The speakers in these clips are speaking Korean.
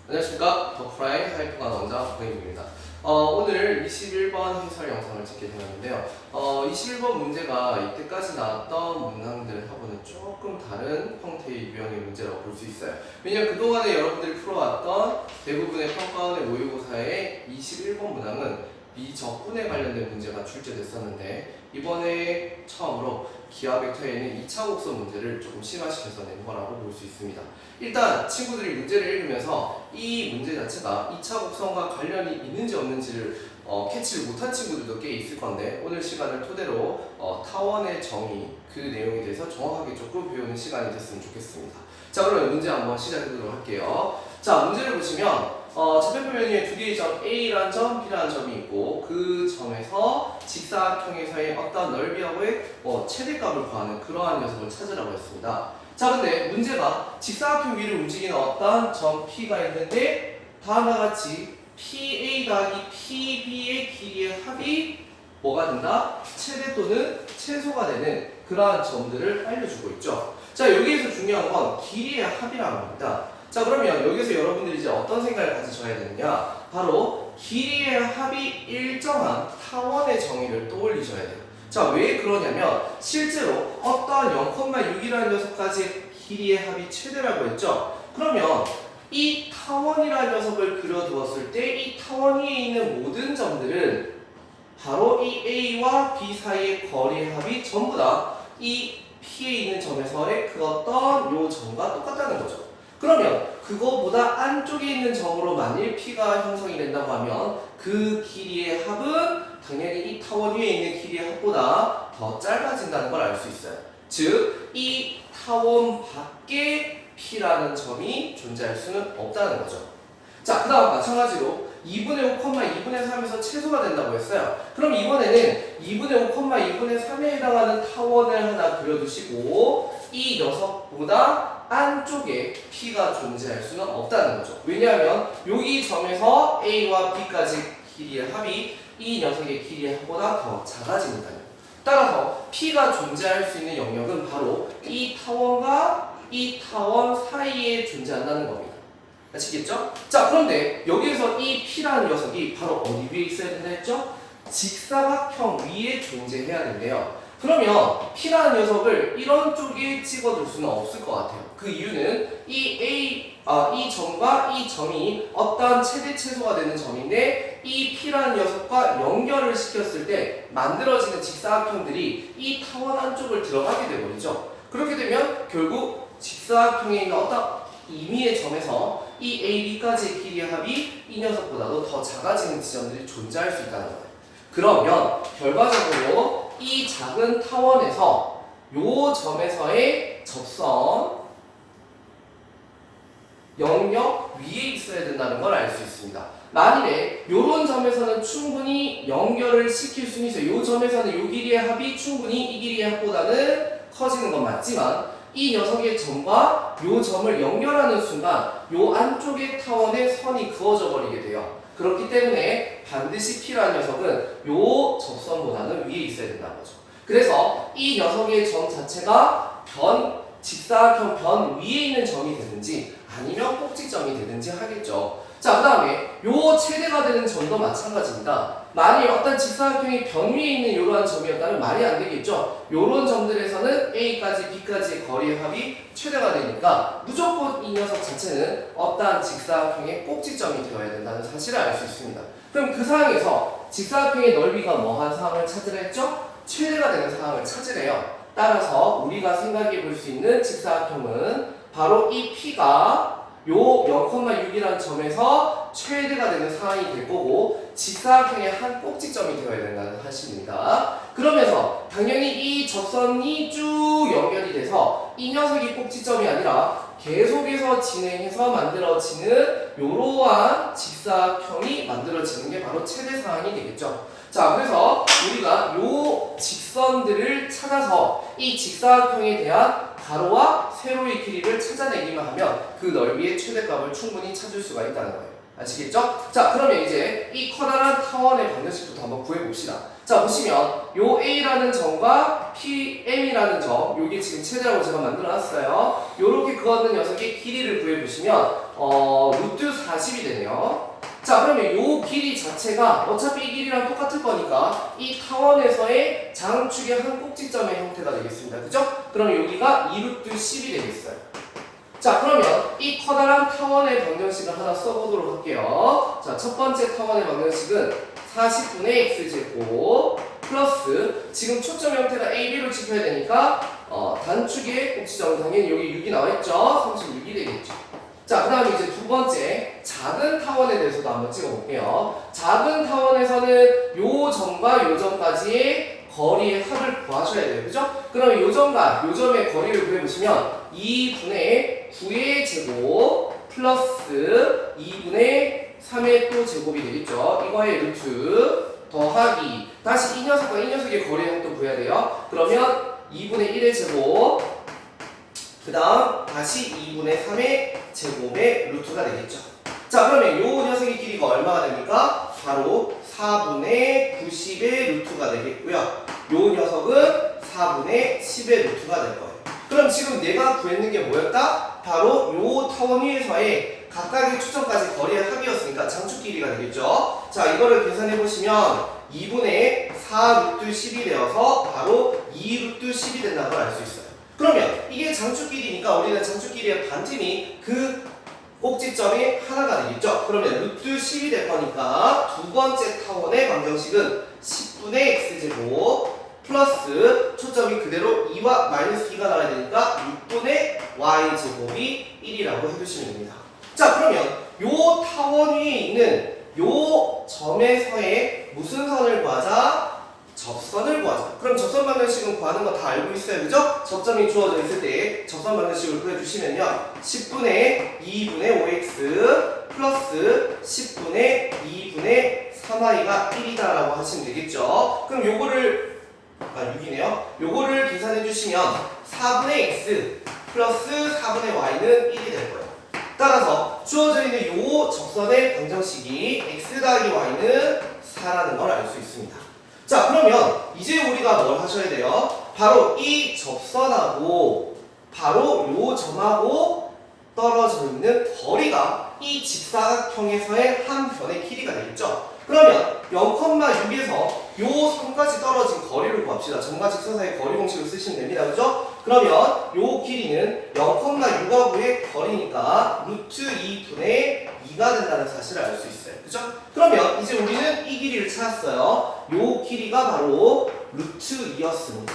안녕하십니까. 더프라이 하이퍼가 원자 박근입니다. 오늘 21번 해설 영상을 찍게 되었는데요. 21번 문제가 이때까지 나왔던 문항들하고는 조금 다른 형태의 유형의 문제라고 볼 수 있어요. 왜냐하면 그동안에 여러분들이 풀어왔던 대부분의 평가원의 모의고사의 21번 문항은 미적분에 관련된 문제가 출제됐었는데 이번에 처음으로 기하 벡터에는 2차 곡선 문제를 조금 심화시켜서 낸 거라고 볼 수 있습니다. 일단 친구들이 문제를 읽으면서 이 문제 자체가 2차 곡선과 관련이 있는지 없는지를 캐치를 못한 친구들도 꽤 있을 건데 오늘 시간을 토대로 타원의 정의 그 내용에 대해서 정확하게 조금 배우는 시간이 됐으면 좋겠습니다. 자, 그러면 문제 한번 시작해 보도록 할게요. 자, 문제를 보시면 좌표표 메뉴에 두 개의 점 A라는 점, B라는 점이 있고 그 점에서 직사각형에서의 어떤 넓이하고의 최대값을 구하는 그러한 녀석을 찾으라고 했습니다. 자, 근데 문제가 직사각형 위를 움직이는 어떤 점 P가 있는데 다음과 같이 PA 더하기 PB의 길이의 합이 뭐가 된다? 최대 또는 최소가 되는 그러한 점들을 알려주고 있죠. 자, 여기에서 중요한 건 길이의 합이라는 겁니다. 자, 그러면 여기서 여러분들이 이제 어떤 생각을 가지셔야 되느냐? 바로 길이의 합이 일정한 타원의 정의를 떠올리셔야 돼요. 자, 왜 그러냐면 실제로 어떤 0,6이라는 녀석까지 길이의 합이 최대라고 했죠. 그러면 이 타원이라는 녀석을 그려두었을 때 이 타원 위에 있는 모든 점들은 바로 이 A와 B 사이의 거리의 합이 전부 다 이 P에 있는 점에서의 그 어떤 요 점과 똑같다는 거죠. 그러면 그거보다 안쪽에 있는 점으로 만일 P가 형성이 된다고 하면 그 길이의 합은 당연히 이 타원 위에 있는 길이의 합보다 더 짧아진다는 걸 알 수 있어요. 즉, 이 타원 밖에 P라는 점이 존재할 수는 없다는 거죠. 자, 그 다음 마찬가지로 2분의 5, 2분의 3에서 최소가 된다고 했어요. 그럼 이번에는 2분의 5, 2분의 3에 해당하는 타원을 하나 그려두시고 이 녀석보다 안쪽에 P가 존재할 수는 없다는 거죠. 왜냐하면 여기 점에서 A와 B까지 길이의 합이 이 녀석의 길이의 합보다 더 작아지니까요. 따라서 P가 존재할 수 있는 영역은 바로 이 타원과 이 타원 사이에 존재한다는 겁니다. 아시겠죠? 자, 그런데 여기에서 이 P라는 녀석이 바로 어디 위에 있어야 된다 했죠? 직사각형 위에 존재해야 된대요. 그러면 P라는 녀석을 이런 쪽에 찍어둘 수는 없을 것 같아요. 그 이유는 이 점과 이 점이 어떤 최대 최소가 되는 점인데 이 P라는 녀석과 연결을 시켰을 때 만들어지는 직사각형들이 이 타원 안쪽을 들어가게 되버리죠. 그렇게 되면 결국 직사각형에 있는 어떤 임의의 점에서 이 AB까지의 길이의 합이 이 녀석보다도 더 작아지는 지점들이 존재할 수 있다는 거예요. 그러면 결과적으로 이 작은 타원에서 요 점에서의 접선 영역 위에 있어야 된다는 걸 알 수 있습니다. 만일에 요런 점에서는 충분히 연결을 시킬 수는 있어요. 요 점에서는 요 길이의 합이 충분히 이 길이의 합보다는 커지는 건 맞지만 이 녀석의 점과 요 점을 연결하는 순간 요 안쪽의 타원에 선이 그어져 버리게 돼요. 그렇기 때문에 반드시 P라는 녀석은 요 접선보다는 위에 있어야 된다는 거죠. 그래서 이 녀석의 점 자체가 직사각형 변 위에 있는 점이 되든지 아니면 꼭지점이 되든지 하겠죠. 자, 그 다음에 요 최대가 되는 점도 마찬가지입니다. 만일 어떤 직사각형이 변 위에 있는 이러한 점이었다면 말이 안 되겠죠. 요런 점들에서는 A까지 B까지의 거리의 합이 최대가 되니까 무조건 이 녀석 자체는 어떠한 직사각형의 꼭지점이 되어야 된다는 사실을 알 수 있습니다. 그럼 그 상황에서 직사각형의 넓이가 뭐한 상황을 찾으라 했죠? 최대가 되는 상황을 찾으래요. 따라서 우리가 생각해 볼 수 있는 직사각형은 바로 이 P가 요 0,6이라는 점에서 최대가 되는 상황이 될 거고 직사각형의 한 꼭지점이 되어야 된다는 사실입니다. 그러면서 당연히 이 접선이 쭉 연결이 돼서 이 녀석이 꼭지점이 아니라 계속해서 진행해서 만들어지는 이러한 직사각형이 만들어지는 게 바로 최대 상황이 되겠죠. 자, 그래서 우리가 요 직선들을 찾아서 이 직사각형에 대한 가로와 세로의 길이를 찾아내기만 하면 그 넓이의 최대값을 충분히 찾을 수가 있다는 거예요. 아시겠죠? 자, 그러면 이제 이 커다란 타원의 방정식부터 한번 구해봅시다. 자, 보시면 요 A라는 점과 PM이라는 점, 요게 지금 최대라고 제가 만들어놨어요. 요렇게 그어둔 녀석의 길이를 구해보시면 루트 4 40이 되네요. 자, 그러면 요 길이 자체가 어차피 이 길이랑 똑같을 거니까 이 타원에서의 장축의 한 꼭지점의 형태가 되겠습니다. 그죠? 그럼 여기가 2루트 10이 되겠어요. 자, 그러면 이 커다란 타원의 방정식을 하나 써보도록 할게요. 자, 첫 번째 타원의 방정식은 40분의 x제곱 플러스 지금 초점 형태가 AB로 지켜야 되니까 단축의 꼭지점 당연히 여기 6이 나와있죠? 36이 되겠죠. 자, 그 다음에 이제 두 번째 작은 타원에 대해서도 한번 찍어볼게요. 작은 타원에서는 요 점과 요 점까지의 거리의 합을 구하셔야 돼요. 그죠? 그럼 요 점과 요 점의 거리를 구해보시면 2분의 9의 제곱 플러스 2분의 3의 또 제곱이 되겠죠. 이거의 루트 더하기 다시 이 녀석과 이 녀석의 거리를 또 구해야 돼요. 그러면 2분의 1의 제곱 그 다음 다시 2분의 3의 제곱의 루트가 되겠죠. 자, 그러면 요 녀석의 길이가 얼마가 됩니까? 바로 4분의 90의 루트가 되겠고요. 요 녀석은 4분의 10의 루트가 될 거예요. 그럼 지금 내가 구했는 게 뭐였다? 바로 요 타원 위에서의 각각의 초점까지 거리의 합이었으니까 장축 길이가 되겠죠. 자, 이거를 계산해 보시면 2분의 4 루트 10이 되어서 바로 2 루트 10이 된다는 걸 알 수 있어요. 그러면 이게 장축 길이니까 우리는 장축 길이의 반tim이 그 꼭지점이 하나가 되겠죠. 그러면 루트 10이 될 거니까 두 번째 타원의 방정식은 10분의 x제곱 플러스 초점이 그대로 2와 마이너스 2가 나와야 되니까 6분의 y제곱이 1이라고 해두시면 됩니다. 자, 그러면 요 타원 위에 있는 요 점에서의 무슨 선을 구하자? 접선을 구하자. 그럼 접선 방정식은 구하는 거 다 알고 있어요. 그죠? 접점이 주어져 있을 때 접선 방정식을 구해주시면요. 10분의 2분의 5x 플러스 10분의 2분의 3y가 1이다 라고 하시면 되겠죠. 그럼 요거를 6이네요. 요거를 계산해 주시면 4분의 x 플러스 4분의 y는 1이 될 거예요. 따라서 주어져 있는 요 접선의 방정식이 x 더하기 y는 4라는 걸 알 수 있습니다. 자, 그러면 이제 우리가 뭘 하셔야 돼요? 바로 이 접선하고 바로 요 점하고 떨어져 있는 거리가 이 직사각형에서의 한 변의 길이가 되겠죠? 그러면 0,6에서 요 선까지 떨어진 거리를 구합시다. 점과 직선 사이의 거리 공식을 쓰시면 됩니다. 그죠? 그러면 요 길이는 0,6하고의 거리니까 루트 2분의 2가 된다는 사실을 알 수 있어요. 그죠? 그러면 이제 우리는 이 길이를 찾았어요. 요 길이가 바로 루트 2였습니다.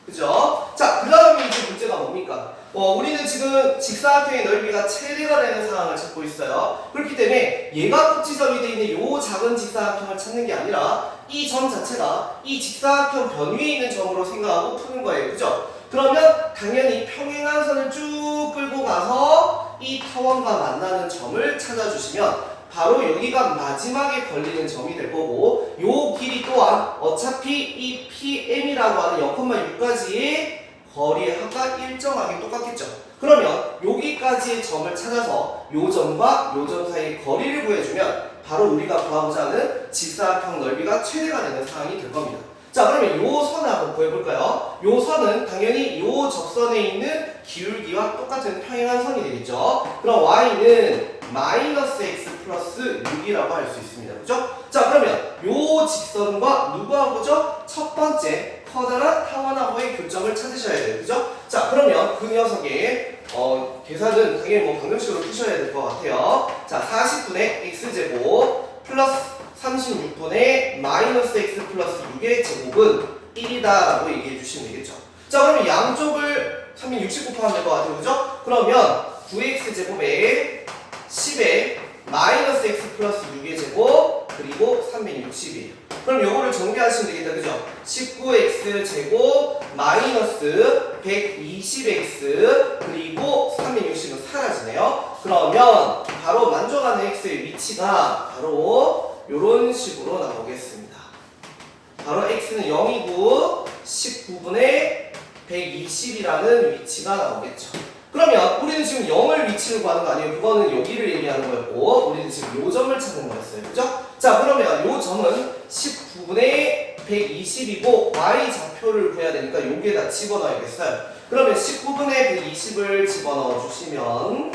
그죠? 자, 그 다음에 이제 문제가 뭡니까? 우리는 지금 직사각형의 넓이가 최대가 되는 상황을 찾고 있어요. 그렇기 때문에 얘가 꼭지점이 되어 있는 요 작은 직사각형을 찾는 게 아니라 이 점 자체가 이 직사각형 변 위에 있는 점으로 생각하고 푸는 거예요. 그죠? 그러면 당연히 평행한 선을 쭉 끌고 가서 이 타원과 만나는 점을 찾아주시면 바로 여기가 마지막에 걸리는 점이 될 거고 요 길이 또한 어차피 이 PM이라고 하는 0,6까지의 거리의 합과 일정하게 똑같겠죠. 그러면 여기까지의 점을 찾아서 요 점과 요 점 사이의 거리를 구해주면 바로 우리가 구하고자 하는 직사각형 넓이가 최대가 되는 상황이 될 겁니다. 자, 그러면 요 선을 한번 구해볼까요? 요 선은 당연히 요 접선에 있는 기울기와 똑같은 평행한 선이 되겠죠. 그럼 y는 마이너스 x 플러스 6이라고 할 수 있습니다. 그죠? 자, 그러면 요 직선과 누구하고죠? 첫 번째 커다란 타원하고의 교점을 찾으셔야 돼요. 그죠? 자, 그러면 그 녀석의 계산은 당연히 뭐 방정식으로 푸셔야 될 것 같아요. 자, 40분의 x제곱 플러스 36분의 마이너스 x 플러스 6의 제곱은 1이다 라고 얘기해 주시면 되겠죠. 자, 그러면 양쪽을 360 곱하면 될 것 같아요. 그죠? 그러면 9x 제곱에 10에 마이너스 x 플러스 6의 제곱 그리고 360이에요. 그럼 요거를 정리하시면 되겠다. 그죠? 19x 제곱 마이너스 120x 그리고 360은 사라지네요. 그러면 바로 만족하는 x의 위치가 바로 요런 식으로 나오겠습니다. 바로 x는 0이고 19분의 120이라는 위치가 나오겠죠. 그러면 우리는 지금 0을 위치를 구하는 거 아니에요. 그거는 여기를 얘기하는 거였고 우리는 지금 요 점을 찾는 거였어요. 그죠? 자, 그러면 요 점은 19분의 120이고 y 좌표를 구해야 되니까 여기에다 집어넣어야겠어요. 그러면 19분의 120을 집어넣어 주시면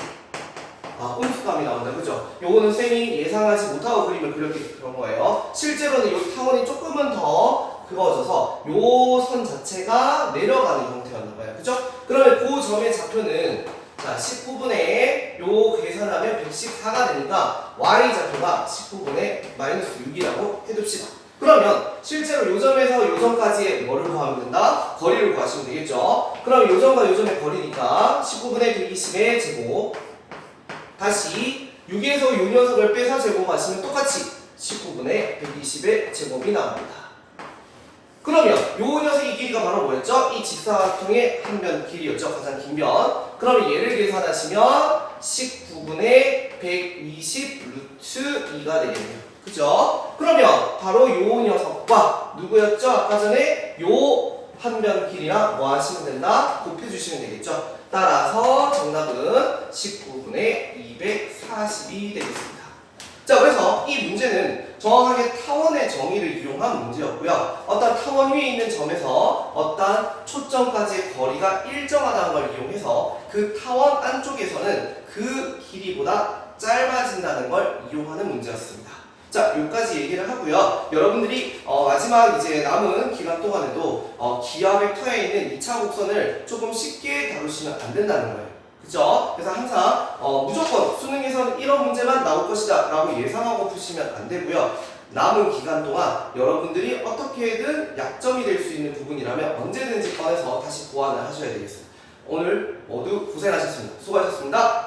음수감이 나온다. 그죠? 요거는 쌤이 예상하지 못하고 그림을 그렸기 그런 거예요. 실제로는 요 타원이 조금은 더 그어져서 요 선 자체가 내려가는 형태였나 봐요. 그죠? 그러면 그 점의 좌표는 자, 19분의 요 계산하면 114가 되니까 y 좌표가 19분의 마이너스 6이라고 해둡시다. 그러면 실제로 요 점에서 요 점까지의 뭐를 구하면 된다? 거리를 구하시면 되겠죠? 그럼 요 점과 요 점의 거리니까 19분의 120의 제곱 다시 6에서 요 녀석을 빼서 제곱하시면 똑같이 19분의 120의 제곱이 나옵니다. 그러면 요 녀석의 길이가 바로 뭐였죠? 이 직사각형의 한 면 길이였죠. 가장 긴 면. 그러면 얘를 계산하시면 19분의 120 루트 2가 되겠네요. 그죠? 그러면 바로 요 녀석과 누구였죠? 아까 전에 요 한 면 길이랑 뭐 하시면 된다? 곱해주시면 되겠죠? 따라서 정답은 19분의 240이 되겠습니다. 자, 그래서 이 문제는 정확하게 타원의 정의를 이용한 문제였고요. 어떤 타원 위에 있는 점에서 어떤 초점까지의 거리가 일정하다는 걸 이용해서 그 타원 안쪽에서는 그 길이보다 짧아진다는 걸 이용하는 문제였습니다. 자, 여기까지 얘기를 하고요. 여러분들이 마지막 이제 남은 기간 동안에도 기하 벡터에 있는 2차 곡선을 조금 쉽게 다루시면 안 된다는 거예요. 그죠? 그래서 항상 무조건 수능에서는 이런 문제만 나올 것이다 라고 예상하고 푸시면 안 되고요. 남은 기간 동안 여러분들이 어떻게든 약점이 될 수 있는 부분이라면 언제든지 꺼내서 다시 보완을 하셔야 되겠습니다. 오늘 모두 고생하셨습니다. 수고하셨습니다.